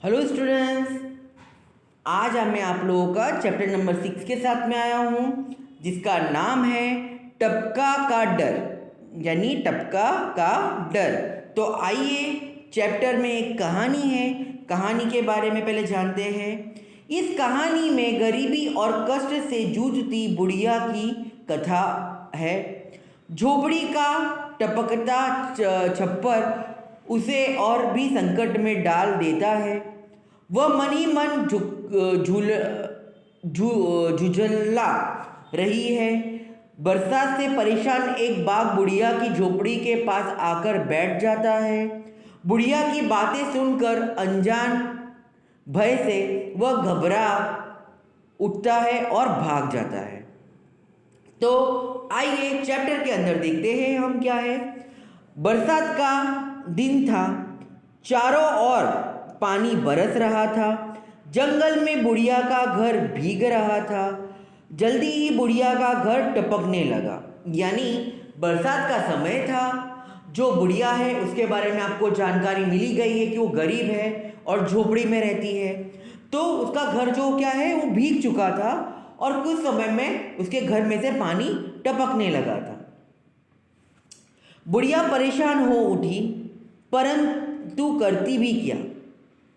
Hello students, आज मैं आप लोगों का चैप्टर नंबर 6 के साथ में आया हूँ जिसका नाम है टपका का डर, यानी टपका का डर। तो आइए, चैप्टर में एक कहानी है, कहानी के बारे में पहले जानते हैं। इस कहानी में गरीबी और कष्ट से जूझती बुढ़िया की कथा है। झोपड़ी का टपकता छप्पर उसे और भी संकट में डाल देता है। वह मनी मन झुझला रही है। बरसात से परेशान एक बाघ बुढ़िया की झोपड़ी के पास आकर बैठ जाता है। बुढ़िया की बातें सुनकर अनजान भय से वह घबरा उठता है और भाग जाता है। तो आइए चैप्टर के अंदर देखते हैं हम क्या है। बरसात का दिन था, चारों ओर पानी बरस रहा था। जंगल में बुढ़िया का घर भीग रहा था। जल्दी ही बुढ़िया का घर टपकने लगा, यानी बरसात का समय था। जो बुढ़िया है उसके बारे में आपको जानकारी मिली गई है कि वो गरीब है और झोपड़ी में रहती है। तो उसका घर जो क्या है वो भीग चुका था और कुछ समय में उसके घर में से पानी टपकने लगा था। बुढ़िया परेशान हो उठी, परंतु करती भी क्या,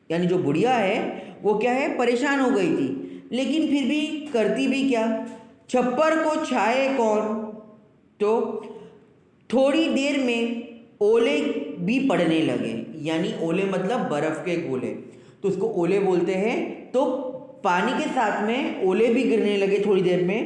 यानी जो बुढ़िया है वो क्या है, परेशान हो गई थी, लेकिन फिर भी करती भी क्या। छप्पर को छाए कौन, तो थोड़ी देर में ओले भी पड़ने लगे, यानी ओले मतलब बर्फ के गोले, तो उसको ओले बोलते हैं। तो पानी के साथ में ओले भी गिरने लगे थोड़ी देर में।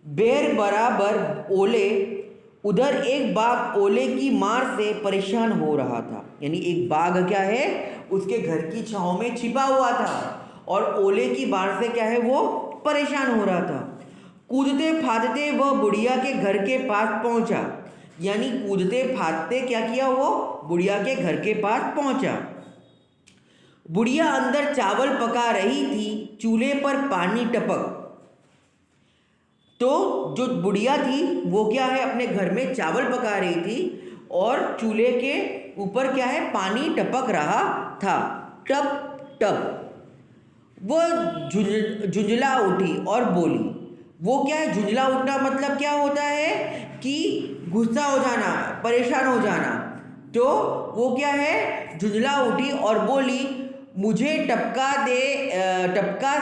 बेर बराबर ओले। उधर एक बाघ ओले की मार से परेशान हो रहा था, यानी एक बाघ क्या है उसके घर की छांव में छिपा हुआ था और ओले की मार से क्या है वो परेशान हो रहा था। कूदते फादते वह बुढ़िया के घर के पास पहुंचा, यानी कूदते फादते क्या किया, वो बुढ़िया के घर के पास पहुंचा। बुढ़िया अंदर चावल पका रही थी, चूल्हे पर पानी टपक। तो जो बुढ़िया थी वो क्या है अपने घर में चावल पका रही थी और चूल्हे के ऊपर क्या है पानी टपक रहा था। टप टप वो झुंझला उठी और बोली। वो क्या है, झुंझला उठना मतलब क्या होता है कि गुस्सा हो जाना, परेशान हो जाना। तो वो क्या है, झुंझला उठी और बोली, मुझे टपका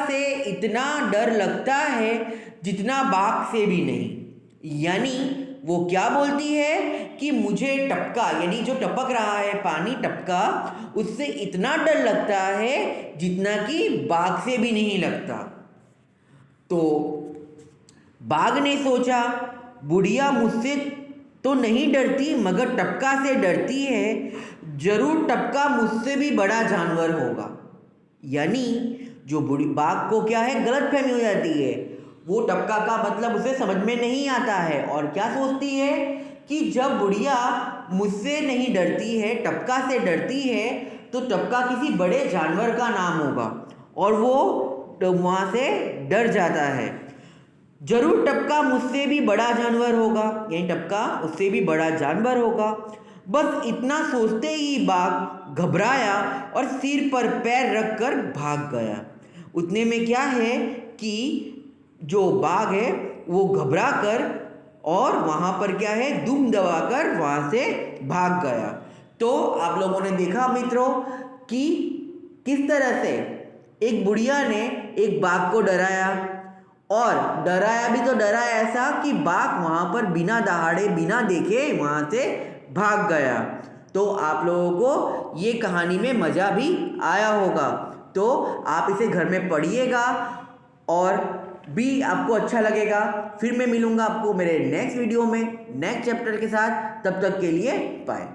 से इतना डर लगता है जितना बाघ से भी नहीं। यानी वो क्या बोलती है कि मुझे टपका, यानी जो टपक रहा है पानी टपका, उससे इतना डर लगता है जितना कि बाघ से भी नहीं लगता। तो बाघ ने सोचा, बुढ़िया मुझसे तो नहीं डरती मगर टपका से डरती है, जरूर टपका मुझसे भी बड़ा जानवर होगा। यानी जो बुढ़ी बाघ को क्या है गलतफहमी हो जाती है, वो टपका का मतलब उसे समझ में नहीं आता है और क्या सोचती है कि जब बुढ़िया मुझसे नहीं डरती है, टपका से डरती है, तो टपका किसी बड़े जानवर का नाम होगा और वो वहाँ से डर जाता है। जरूर टपका मुझसे भी बड़ा जानवर होगा, यानी टपका उससे भी बड़ा जानवर होगा। बस इतना सोचते ही बाघ घबराया और सिर पर पैर रखकर भाग गया। उतने में क्या है कि जो बाघ है वो घबरा कर और वहाँ पर क्या है दुम दबाकर वहाँ से भाग गया। तो आप लोगों ने देखा मित्रों कि किस तरह से एक बुढ़िया ने एक बाघ को डराया, और डराया भी तो डराया ऐसा कि बाघ वहाँ पर बिना दहाड़े बिना देखे वहाँ से भाग गया। तो आप लोगों को ये कहानी में मज़ा भी आया होगा। तो आप इसे घर में पढ़िएगा और भी आपको अच्छा लगेगा। फिर मैं मिलूँगा आपको मेरे नेक्स्ट वीडियो में नेक्स्ट चैप्टर के साथ। तब तक के लिए बाय।